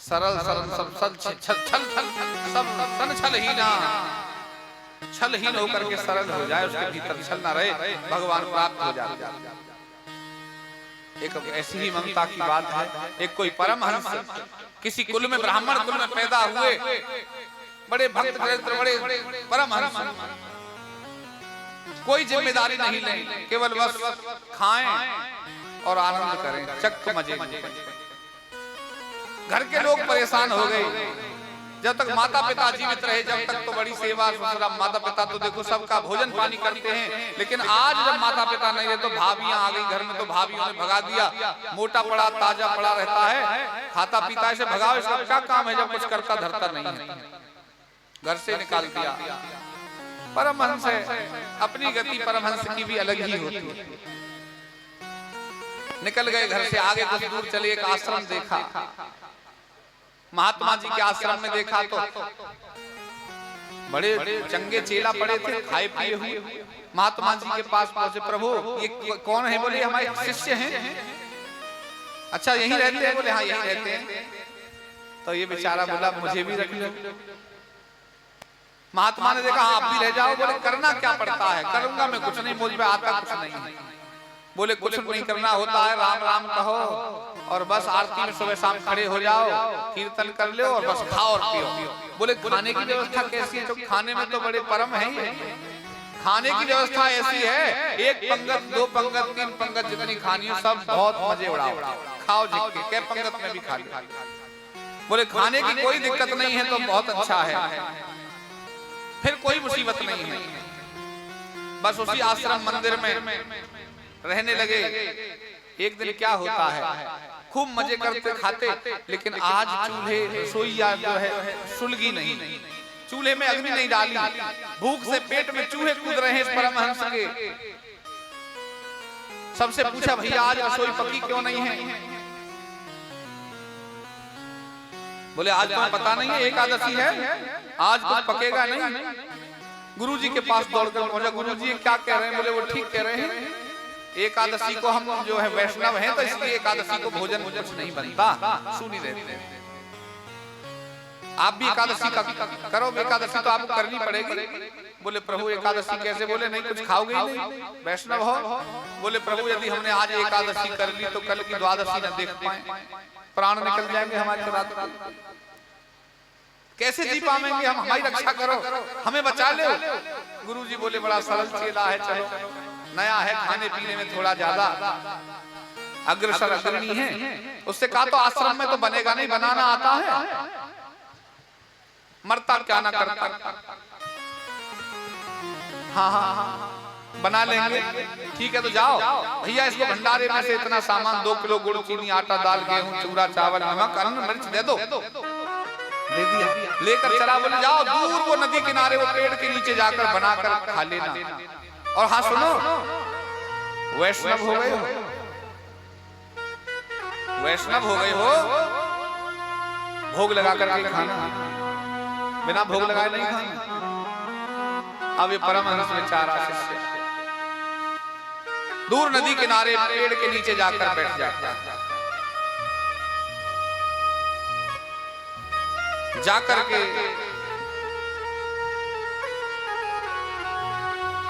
सरल सरल सब छल छल छल सब सन छलहीन होकर के सरल हो जाए, उसके भीतर छल ना रहे, भगवान प्राप्त हो जाए। एक ऐसी ही ममता की बात है। एक कोई परमहंस किसी कुल में, ब्राह्मण कुल में पैदा हुए, बड़े भक्त चरित्र, बड़े परमहंस, कोई जिम्मेदारी नहीं लें, केवल बस खाएं और आनंद करें, चक मजे। घर के लोग परेशान हो गए। जब तक माता पिता जीवित रहे, जब तक तो बड़ी सेवा ससुरा, माता पिता तो देखो सबका भोजन पानी करते हैं, लेकिन आज जब माता पिता नहीं रहे तो भाभियां आ गई घर में, तो भाभियों ने भगा दिया। मोटा पड़ा ताजा पड़ा रहता है, खाता पीता है, इसे भगाओ, इसका क्या काम है जब कुछ करता धरता नहीं है, घर से निकाल दिया। परमहंस है, अपनी गति परमहंस की भी अलग ही होती है। निकल गए घर से, आगे कुछ दूर चले, एक आश्रम देखा, महात्मा जी के आश्रम में देखा तो बड़े चंगे चेला पड़े थे, खाए पिए हुए। महात्मा जी के पास पहुंचे, प्रभु ये कौन है? बोले हमारे शिष्य हैं। अच्छा यहीं रहते हैं? बोले हाँ यहीं रहते हैं। तो ये बेचारा बोला मुझे भी रख लो। महात्मा ने देखा हाँ आप भी रह जाओ। बोले करना क्या पड़ता है? करूंगा मैं कुछ नहीं, मुझ में आता कुछ नहीं है। बोले कुछ नहीं करना होता है, राम राम कहो और बस आरती में सुबह शाम खड़े हो जाओ, कीर्तन कर लो और बस खाओ और पियो। बोले खाने की व्यवस्था कैसी है? तो खाने में तो बड़े परम है ही। खाने की व्यवस्था ऐसी है, एक पंगत, दो पंगत, तीन पंगत जितनी खानी हो सब बहुत मजे उड़ाओ, खाओ जिसके कै पंगत में भी खा लो। बोले खाने की कोई दिक्कत नहीं है तो बहुत अच्छा है, फिर कोई मुसीबत नहीं है। बस उसी आश्रम मंदिर में रहने लगे। एक दिन क्या होता है, खूब मजे करते खाते, लेकिन आज चूल्हे रसोईया जो है सुलगी नहीं, चूल्हे में अग्नि नहीं डाली, भूख से पेट में चूहे कूद रहे हैं इस परमहंस के। सबसे पूछा भैया आज रसोई पकी क्यों नहीं है? बोले आज तो पता नहीं है, एकादशी है, आज कुछ पकेगा नहीं। गुरुजी के पास दौड़कर पहुंचा, गुरुजी क्या कह रहे हैं? बोले वो ठीक कह रहे हैं, एकादशी को हम जो है वैष्णव हैं तो इसलिए एकादशी को भोजन कुछ नहीं बनता, सुनी रहते। आप भी एकादशी का करो, एकादशी तो आपको करनी पड़ेगी। बोले प्रभु एकादशी कैसे? बोले नहीं कुछ खाओगे ही नहीं, वैष्णव हो। बोले प्रभु यदि हमने आज एकादशी कर ली तो कल की द्वादशी न देख पाए, प्राण निकल जाएंगे हमारे रात को, कैसे जी पाएंगे हम? हमारी रक्षा करो, हमें बचा लो। गुरुजी बोले बड़ा सरल चेला है, चलो नया है, खाने पीने में थोड़ा ज्यादा अग्रसर अग्रणी है। उससे कहा तो आश्रम में तो बनेगा नहीं, बनाना आता है, मरता क्या ना करता। हाँ हाँ हाँ बना लेंगे, ठीक है तो जाओ भैया, इसको भंडारे में से इतना सामान 2 किलो गुड़ चीनी आटा दाल गेहूं चूड़ा चावल नमक अन्न मिर्च दे दो। दे दिया, लेकर चला। बोले जाओ दूर वो नदी किनारे वो पेड़ के नीचे जाकर बनाकर खा लेना। और हाँ सुनो, वैष्णव हो गए हो, वैष्णव हो गए हो, भोग लगा करके खाना, बिना भोग लगाए नहीं खाना। अब ये परमहंस बेचारा शिष्य दूर नदी किनारे पेड़ के नीचे जाकर बैठ जाता है, जाकर के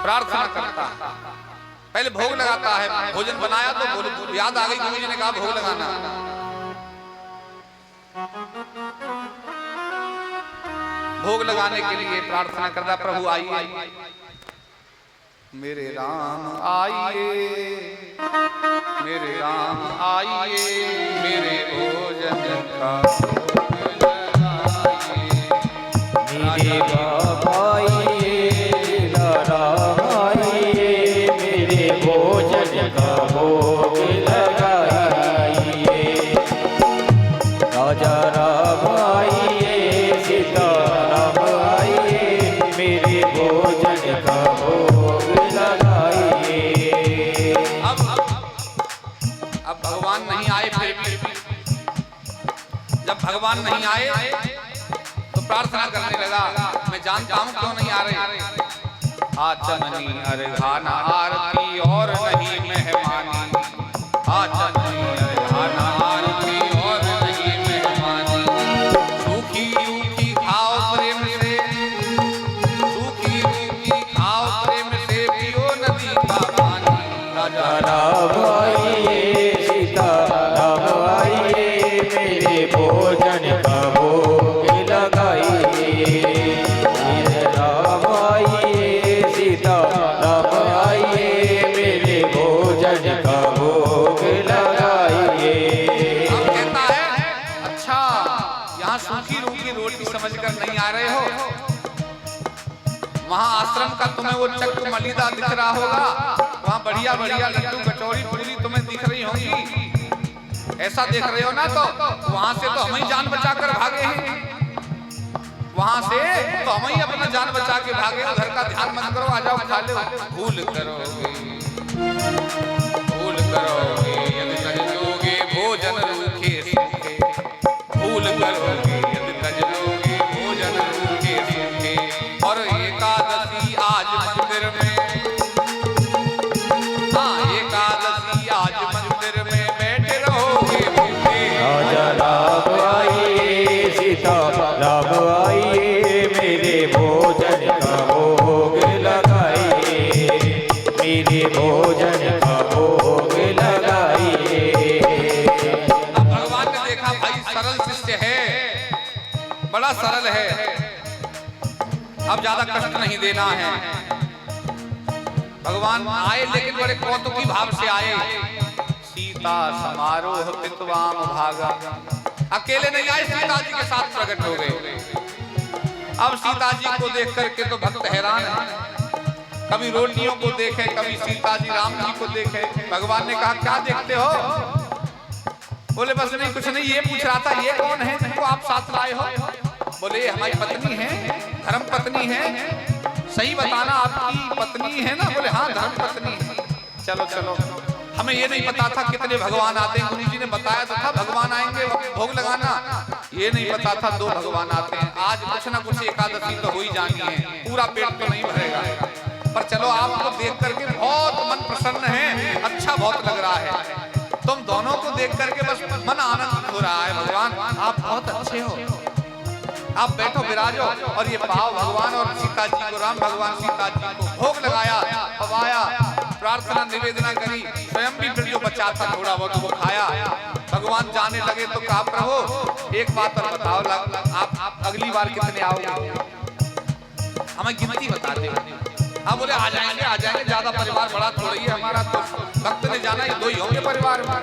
प्रार्थना करता है। पहले भोग लगाता है, भोजन बनाया तो याद आ गई, गुरुजी ने कहा भोग लगाना। भोग लगाने के लिए प्रार्थना करता, प्रभु आइए मेरे राम आइए, मेरे राम आइए, मेरे भोजन का मेरे बाबा भगवान नहीं आए तो प्रार्थना करने लगा, मैं जानता हूं क्यों नहीं आ रहे। आचमनी अर्घाना आरती और नहीं मेहमानी, आचमनी अर्घाना आरती और नहीं मेहमानी। भोजन का भोग लगाइए। राम आइए सीता राम आइए मेरे भोजन का भोग लगाइए। अब कहता है अच्छा यहाँ सूखी रूखी रोटी समझकर नहीं आ रहे हो, वहाँ आश्रम का तुम्हें वो चक्र मलिदा दिख रहा होगा, वहाँ बढ़िया बढ़िया लड्डू कचौड़ी पूरी तुम्हें दिख रही होंगी, ऐसा देख रहे हो ना, तो वहाँ से तो हम ही जान बचा कर भागे हैं, वहाँ से तो हम ही अपना जान बचा के भागे। घर का ध्यान मत करो, आ जाओ खा लो। भूल करोगे यदि तजोगे भोजन रूखे सूखे, भूल करोगे यदि तजोगे भोजन रूखे सूखे। और एकादशी आज मंदिर में, हाँ एकादशी आज मंदिर में बैठे रहोगे भूखे। राजा राम आइए सीता राम आइए मेरे भोजन का भोग लगाइए। मेरे भोजन का भोग लगाइए। अब भगवान ने देखा भाई सरल शिष्य है, बड़ा सरल है, अब ज्यादा कष्ट नहीं देना है। भगवान आए लेकिन बड़े कौतुकी भाव से आए। सीता समारोह पितवाम भागा, अकेले नहीं आए, सीता जी के साथ प्रकट हो गए। अब सीता जी को देख करके तो भक्त हैरान है, कभी रोटियों को देखे, कभी सीता जी राम जी को देखे। भगवान ने कहा क्या देखते हो? बोले बस नहीं कुछ नहीं, ये पूछ रहा था ये कौन है जिनको आप साथ लाए हो? बोले हमारी पत्नी है, धर्म पत्नी है। सही बताना आपकी पत्नी है ना? बोले हाँ धर्म पत्नी है। चलो चलो, हमें ये नहीं पता था कितने भगवान आते हैं, गुरु जी ने बताया तो था भगवान आएंगे भोग लगाना, ये नहीं पता था 2 भगवान आते हैं। आज कुछ ना कुछ एकादशी तो हो ही जानी है, पूरा पेट तो नहीं भरेगा, पर चलो आपको देख करके बहुत मन प्रसन्न है, अच्छा बहुत लग रहा है। तुम दोनों को देख करके बस मन आनंद हो रहा है। भगवान आप बहुत अच्छे हो, आप बैठो विराजो। और ये पाव भगवान और सीता जी को, राम भगवान सीता जी को भोग लगाया, पवाया, प्रार्थना निवेदना करी, स्वयं भी फिर जो बचा था थोड़ा बहुत वो खाया। भगवान जाने लगे तो कहा प्रभु एक बात और बताओ, आप अगली बार कितने आओगे? हमें गिनती बता दे। हाँ बोले आ जाएंगे, ज्यादा परिवार बड़ा थोड़ा ही है हमारा, तो भक्त ने जाना ये 2 ही होंगे परिवार में।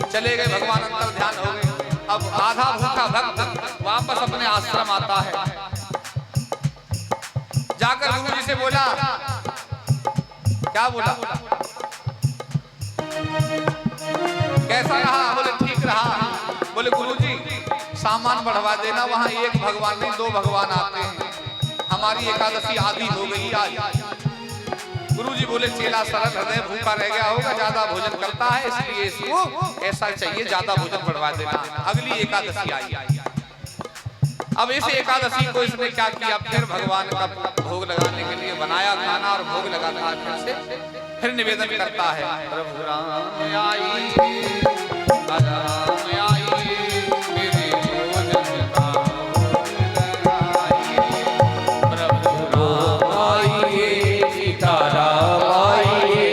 चले गए भगवान, अंतर ध्यान हो गए। अब आधा भूखा भक्त वापस अपने आश्रम आता है, जाकर गुरु जी से बोला, क्या बोला? कैसा रहा? बोले ठीक रहा। बोले गुरु जी सामान बढ़वा देना, वहां एक भगवान नहीं 2 भगवान आते हैं, हमारी एकादशी आधी हो गई आज। गुरु जी बोले चेला सरल हृदय भूखा रह गया होगा, ज्यादा भोजन करता है, इसलिए इसको ऐसा चाहिए, ज्यादा भोजन बढ़वा देना। अगली एकादशी आई। अब इस एकादशी को इसने क्या किया, फिर भगवान का भोग लगाने के लिए बनाया खाना और भोग लगाता है। फिर निवेदन करता है, प्रभु राम आइए, राम आइए, मेरे भोजन का भोग लगाइए। प्रभु राम आइए, सीता राम आइए,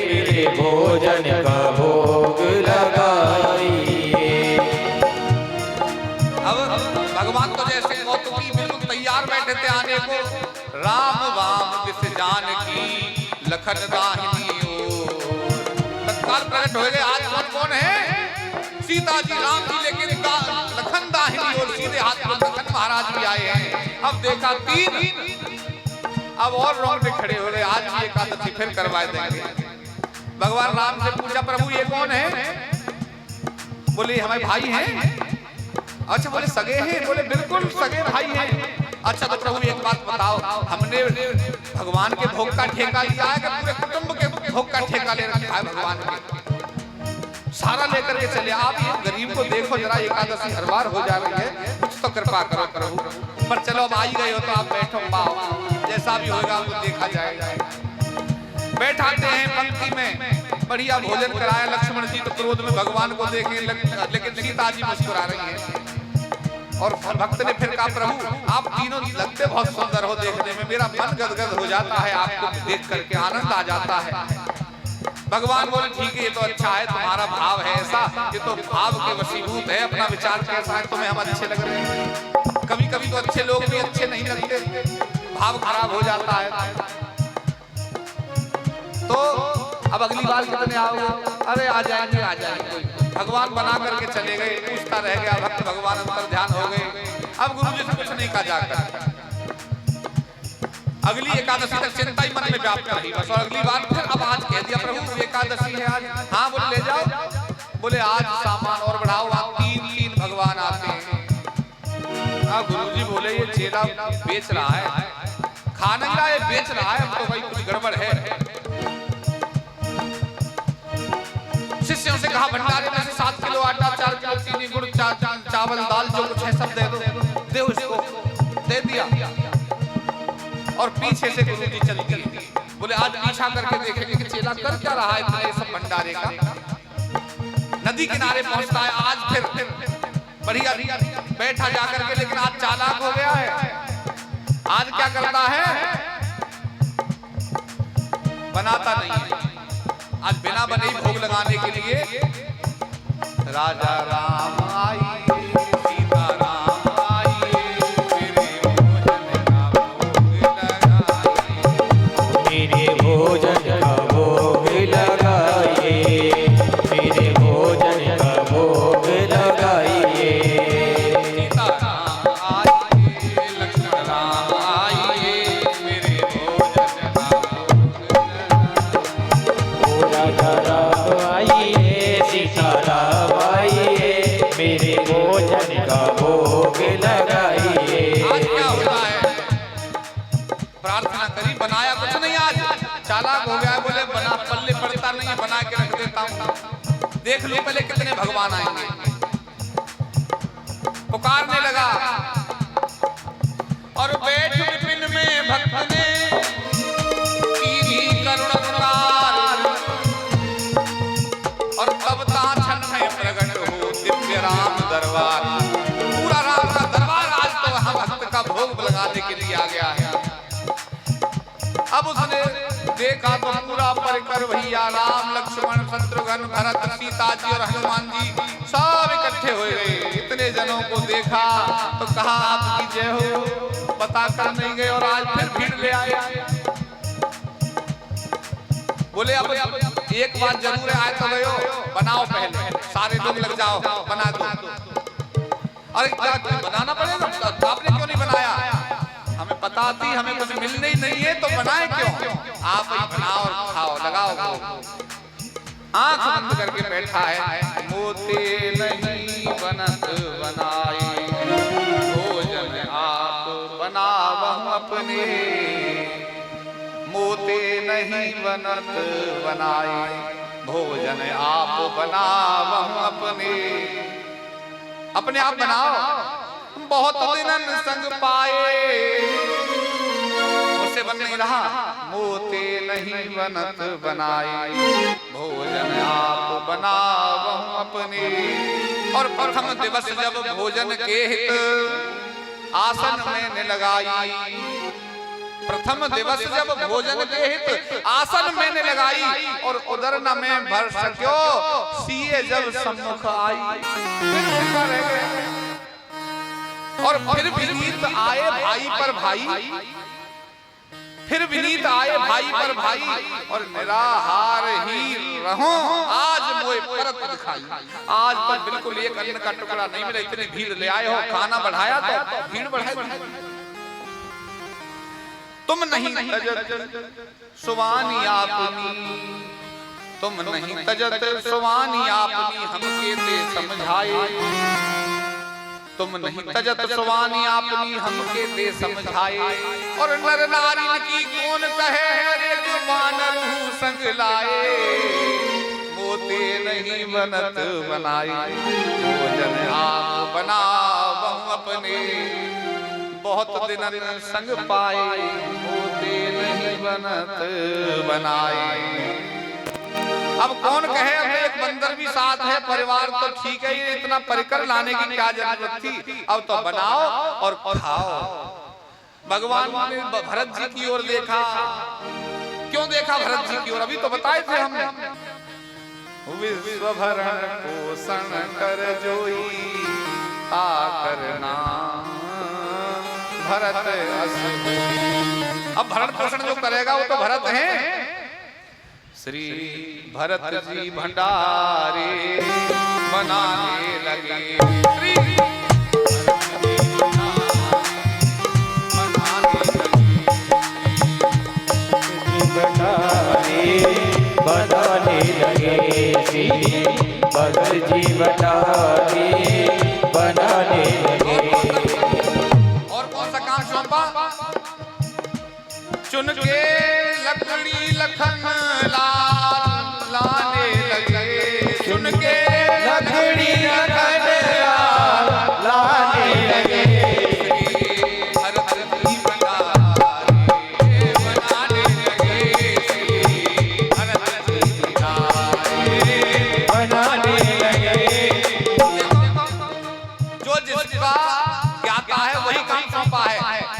मेरे भोजन का भोग लगाइए। अब भगवान तो जैसे कौतुकी बिल्कुल तैयार बैठे थे आने को। राम वाम दिस जानकी लखन दाहिनी ओर, तत्काल प्रकट हो गए। आज कौन कौन है? सीता जी राम जी, लेकिन लखन दाहिनी ओर सीधे हाथ में लखन महाराज भी आए हैं। अब देखा 3, अब और रोंगटे खड़े हो गए। आज भी एकादशी फिर करवा देंगे। भगवान राम से पूछा प्रभु ये कौन है? बोले हमारे भाई हैं। अच्छा बोले सगे हैं? बोले बिल्कुल सगे भाई हैं। अच्छा तो प्रभु एक बात बताओ, हमने भगवान के भोग का ठेका लिया है कि पूरे कुटुंब के भोग का ठेका ले रखा है? भगवान के सारा लेकर के चले। आप ये गरीब को देखो जरा, एकादशी हर बार हो जा रही है, कुछ तो कृपा करो प्रभु। पर चलो अब आ ही गए हो तो आप बैठो, पाओ जैसा भी होगा वो देखा जाएगा। बैठाते हैं पंक्ति में, बढ़िया भोजन कराया। लक्ष्मण जी तो क्रोध में भगवान को देखे, लेकिन सीता जी मुस्कुरा रही है। और भक्त ने फिर कहा प्रभु आप तीनों लगते बहुत सुंदर हो देखने में, मेरा मन गदगद हो जाता है, आपको देख करके आनंद आ जाता है। भगवान बोले ठीक है, ये तो अच्छा है, तुम्हारा भाव है ऐसा, ये तो भाव के वशीभूत है, अपना विचार कैसा है, तुम्हें हम अच्छे लग रहे हैं। कभी कभी तो अच्छे लोग भी अच्छे नहीं लगते, भाव खराब हो जाता है। तो अब अगली बार कितने आओगे? अरे आ जाएंगे आ जाएंगे। भगवान बना करके चले गए, पूछता रह गया भक्त, भगवान अंतर ध्यान हो गए। अब गुरु जी से कुछ नहीं कहा जाकर, अगली एकादशी तक चिंता ही मन में व्याप्त रही बस। और अगली बार फिर अब आज कह दिया प्रभु एकादशी है आज। हाँ बोले ले जाओ। बोले आज सामान और बढ़ाओ, आज 3 भगवान आते हैं। गुरु जी बोले ये चेला बेच रहा है, खा नहीं रहा है, बेच रहा है, तो भाई कुछ गड़बड़ है। शिष्यों से कहा भंडारे में से 7 किलो आटा, 4 किलो चीनी, गुड़, चावल, दाल जो कुछ है सब दे दो इसको। दे दिया और पीछे से गुरु जी चल दिए। बोले आज पीछा करके देखेंगे कि चेला कर क्या रहा है इतने सब भंडारे का। नदी किनारे पहुंचता है आज, फिर बढ़िया बैठा जाकर के, लेकिन आज चालाक हो गया है। आज क्या करता है, बनाता नहीं है। आज बिना बने ही भोग लगाने के लिए राजा राम आइए, सीता राम आइए, मेरे भोजन का भोग लगाइए, मेरे भोजन का भोग लगाइए। सीता राम आइए, लक्ष्मण राम आइए, मेरे भोजन का राम आइए, सीता राम आइए, मेरे भोजन का भोग लगाइए। आज क्या होता है, प्रार्थना करी, बनाया कुछ नहीं, आज चालाक हो गया। बोले बना पल्ले पड़ता नहीं है, बना के रख देता हूं, देख लो पहले कितने भगवान आएंगे। पुकारने लगा और बैठ विपिन में भक्त ने की करुण पुकार, और तब ताक्षण में प्रकट हो दिव्य राम दरबार। पूरा राम का दरबार आज तो वहां भक्त का भोग लगाने के लिए आ गया है। अब उसने देखा तो पूरा परिकर भैया राम, लक्ष्मण, शत्रुघ्न, भरत, सीता जी और हनुमान जी सब इकट्ठे हो गए। इतने जनों को देखा तो कहा आपकी जय हो, बताकर नहीं गए और आज फिर भीड़ ले आए। बोले अब एक बात जरूर है, आए तो गए हो, बनाओ पहले, सारे लोग लग जाओ, बना दो। अरे क्या बनाना पड़ेगा, आपने क्यों नहीं बनाया? हमें पता थी हमें कुछ मिलने ही नहीं है तो बनाए क्यों? आप ही बनाओ और खाओ, लगाओ। आंख बंद करके बैठा है। मोते नहीं बनत बनाए, भोजन आप बनावहु अपने, मोते नहीं बनत बनाए, भोजन आप बनावहु अपने। अपने आप बनाओ, बहुत दिनन संग पाए, उससे बन नहीं रहा। मोते नहीं बनत बनाए, भोजन आप बनावहु अपने। और प्रथम दिवस जब भोजन के हित आसन में लगाई, प्रथम दिवस जब भोजन के हित आसन में लगाई, और उदर न में भर सक्यो, सीए जब सम्मुख आई। फिर भूखा रह गया। और फिर विनीत आए भाई पर भाई, फिर विनीत आए भाई पर भाई, और निराहार ही रहो, आज मोए परत दिखाई। आज तो बिल्कुल एक अन्न का टुकड़ा नहीं मिला, इतनी भीड़ ले आए हो, खाना बढ़ाया तो भीड़ बढ़ाई। तुम नहीं तजत सुवानी आपनी, तुम नहीं तजत सुवानी आपनी, हमके ते समझाए। तुम नहीं तजत सुवानी आपनी, हमके ते समझाए। और नर नारी की कौन कहे, एक वानर हूँ संग लाए, मोते नहीं बनत बनाए, भोजन आप बनावहु अपने। बहुत दिन संग पाए, मोते नहीं बनत बनाए। अब कौन कहे, अब एक बंदर भी साथ है, परिवार तो ठीक है, ये इतना परिकर लाने की क्या जरूरत थी? अब तो बनाओ और खाओ। भगवान ने भरत जी की ओर देखा। क्यों देखा भरत जी की ओर? अभी तो बताए थे हमने। विश्व भरण पोषण कर जोई आकर नाम भरत अस होई। अब भरण पोषण जो करेगा वो तो भरत है। श्री भरत जी भंडारे बनाने लगे। श्री बनाने लगे। श्री भरत जी भंडारे बनाने लगे। और कौन सा काम सौंपा? चुन के लकड़ी लखन लाने लगे। चुन के लकड़ी लखन लाने लगे। भरत जी भंडारे बनाने लगे। भरत जी भंडारे बनाने लगे। जो जिसका ज्ञाता है वही काम सौंपा है।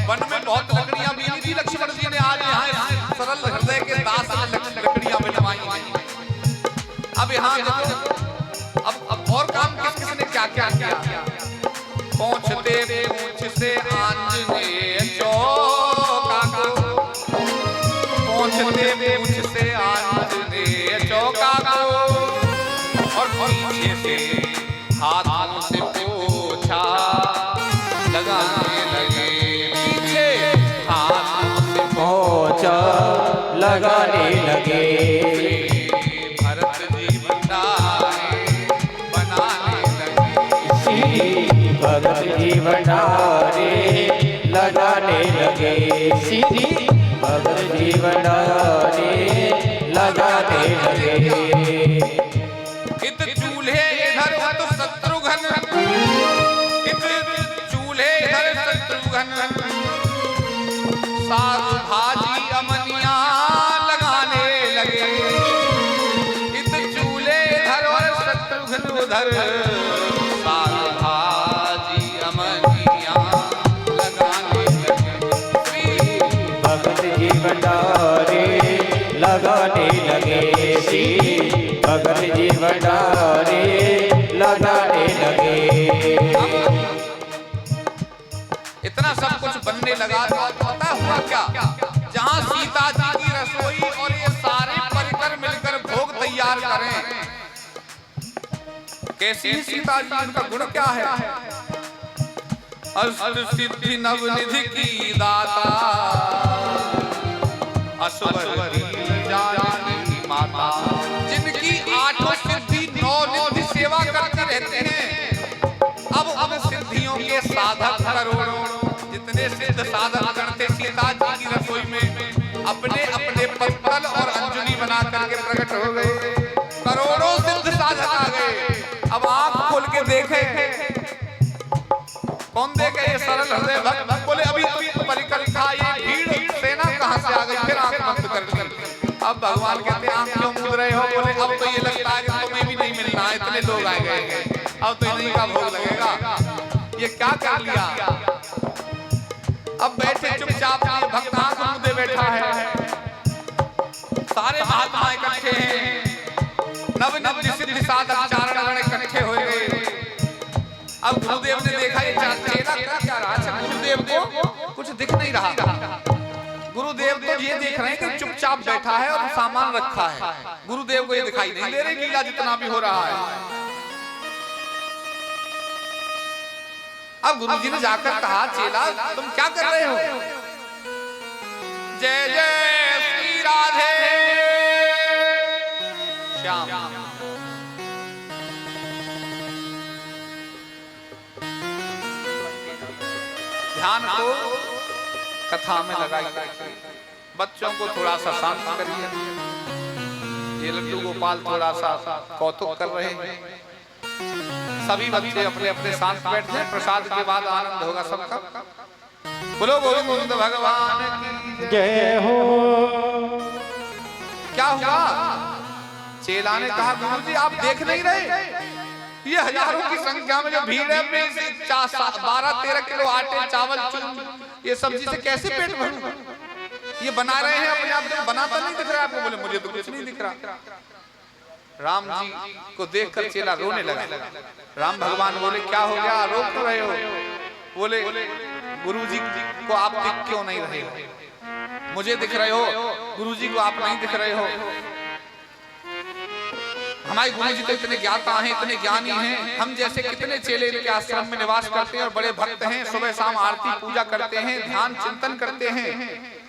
वन में बहुत लकड़ियां बीनी थी, लक्ष्मण जी ने आज यहाँ सरल हृदय के दास लकड़ियां मिलवाई। अब यहाँ देखो, अब और काम किस किस ने क्या क्या किया। पहुंचते पूछ से आंजनेय चौका को, पहुंचते पूछ से आंजनेय चौका को, और पीछे से हाथों से पोछा लगाने लगे। पीछे हाथों से पोछा लगाने लगे। भरत जी भंडारे बनाने लगे। श्री भरत जी भंडारे लगाने लगे। श्री भरत जी भंडारे लगाने लगे। इत चूल्हे इधर तो शत्रुघ्न, इत चूल्हे इधर शत्रुघ्न, साग भाजी अमनिया लगाने लगे। इत चूल्हे इधर और शत्रुघ्न उधर, साग भाजी अमनिया लगाने लगे। श्री भरत जी भंडारे लगाने लगे। श्री भरत जी भंडारे लगाने लगे। इतना सब कुछ बनने लगा तो पता हुआ क्या? जहाँ सीता जी की रसोई और ये सारे परिकर मिलकर भोग तैयार करें। कैसी सीता जी, उनका गुण क्या है? अष्ट सिद्धि नवनिधि की दाता, असवर जानकी माता, जिनकी आठों सिद्धि नौ निधि सेवा करते रहते हैं। अब सिद्धियों के साधक करोड़ों, जितने सिद्ध साधक करते सीता जी की रसोई में अपने अपने पत्तल और अंजलि बना करके प्रकट हो गए। करोड़ों सिद्ध साधक आ गए। अब आंख खोल के देखे, कौन देखे? ये सरल हृदय भक्त बोले अभी परिकर था, ये भीड़ सेना कहां से आ गई? फिर आंख बंद कर दी। अब भगवान कहते आंख क्यों मूंद रहे हो? बोले अब तो ये लगता है कि तुम्हें भी नहीं मिलना है, इतने लोग आ गए, अब तो इन्हीं का भोग लगेगा। ये क्या कर लिया? अब बैठे चुपचाप, भक्त आंख मूंदे बैठा है। सारे महात्मा इकट्ठे हैं, नव नव सिद्धि साधक चारण गण इकट्ठे हो गए। अब गुरुदेव ने देखा ये चेला क्या रहा है, गुरुदेव को कुछ दिख नहीं रहा। गुरुदेव तो ये देख रहे हैं कि चुपचाप बैठा है और सामान रखा है। गुरुदेव को ये दिखाई नहीं दे रही लीला जितना भी हो रहा है। अब गुरुजी ने जाकर कहा, चेला तुम क्या कर रहे हो? जय जय श्री राधे श्याम। ध्यान को कथा में लगाइए, बच्चों को थोड़ा सा शांत करिए। ये लड्डू गोपाल थोड़ा सा कौतुक कर रहे हैं। सभी बच्चे अपने अपने शांत बैठते हैं, प्रसाद के बाद आनंद होगा सबका। बोलो गोविंद भगवान की जय हो। क्या हुआ? चेला ने कहा गुरुजी आप देख नहीं रहे? ये हजारों की संख्या में जो भीड़ है, 12-13 किलो आटे चावल चूर्ण ये सब्जी से कैसे पेट भरूं? ये बना रहे हैं अपने आप, बनाता नहीं दिख रहा आपको? बोले मुझे तो कुछ नहीं दिख रहा। राम जी को देखकर चेला रोने लगा। राम भगवान बोले क्या हो गया, रो क्यों रहे हो? बोले गुरु जी को आप दिख क्यों नहीं रहे हो? मुझे दिख रहे हो, गुरु जी को आप नहीं दिख रहे हो। हमारे गुरु जी तो इतने ज्ञाता हैं, इतने ज्ञानी हैं, हम जैसे कितने चेले इनके आश्रम में निवास करते हैं और बड़े भक्त हैं, सुबह शाम आरती पूजा करते हैं, ध्यान चिंतन करते हैं।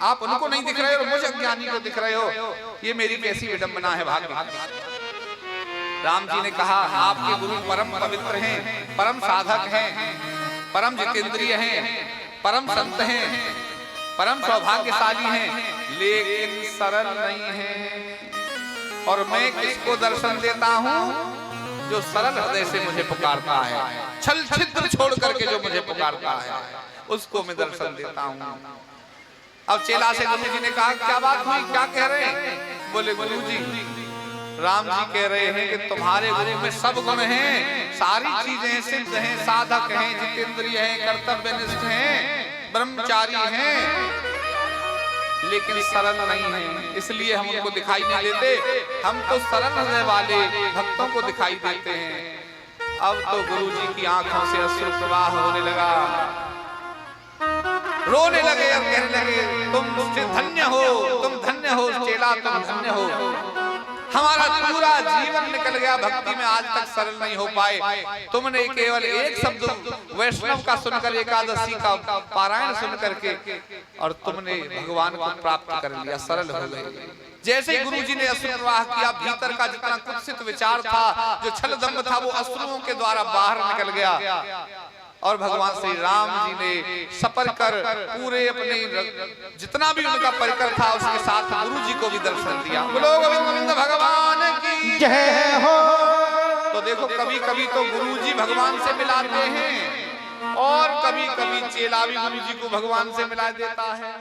आप उनको नहीं दिख रहे हो और मुझे अज्ञानी को दिख रहे हो, ये मेरी कैसी विडंबना है भाग्य। राम जी ने कहा आपके गुरु परम पवित्र हैं, परम साधक हैं, परम जितेंद्रिय हैं, परम संत हैं, परम सौभाग्यशाली हैं, लेकिन सरल नहीं हैं। और मैं किसको दर्शन देता हूँ? जो सरल हृदय से मुझे पुकारता है, छल छिद्र छोड़ करके जो मुझे पुकारता है, उसको मैं दर्शन देता हूँ। अब चेला से गुरु जी ने कहा क्या बात हुई, क्या कह रहे हैं? बोले गुरु जी राम जी कह रहे हैं कि तुम्हारे गुरु में सब गुण हैं, सारी चीजें सिद्ध हैं, साधक हैं, जितेंद्रिय हैं, कर्तव्यनिष्ठ हैं, ब्रह्मचारी हैं, लेकिन सरल नहीं है, इसलिए हम उनको दिखाई नहीं देते। हम तो सरल हृदय वाले भक्तों को दिखाई देते हैं। अब तो गुरु जी की आंखों से अश्रु प्रवाह होने लगा, रोने लगे और कहने लगे तुम धन्य हो, तुम धन्य हो चेला, तुम धन्य हो। हमारा पूरा जीवन निकल गया भक्ति में, आज तक सरल नहीं हो पाए। तुमने केवल एक शब्द वैष्णव का सुनकर, एकादशी का पारायण सुन करके, और तुमने भगवान को प्राप्त कर लिया, सरल हो गए। जैसे गुरु जी ने अश्रु प्रवाह किया, भीतर का जितना कुत्सित विचार था, जो छल दंभ था, वो अश्रुओं के द्वारा बाहर निकल गया। और भगवान श्री राम जी ने सपर कर पूरे अपने जितना भी उनका परिकर था उसके साथ गुरु जी को भी दर्शन दिया। बोलो गोविंद भगवान की जय हो। तो देखो कभी कभी तो गुरु जी भगवान से मिलाते हैं और कभी कभी चेला भी गुरु जी को भगवान से मिला देता है।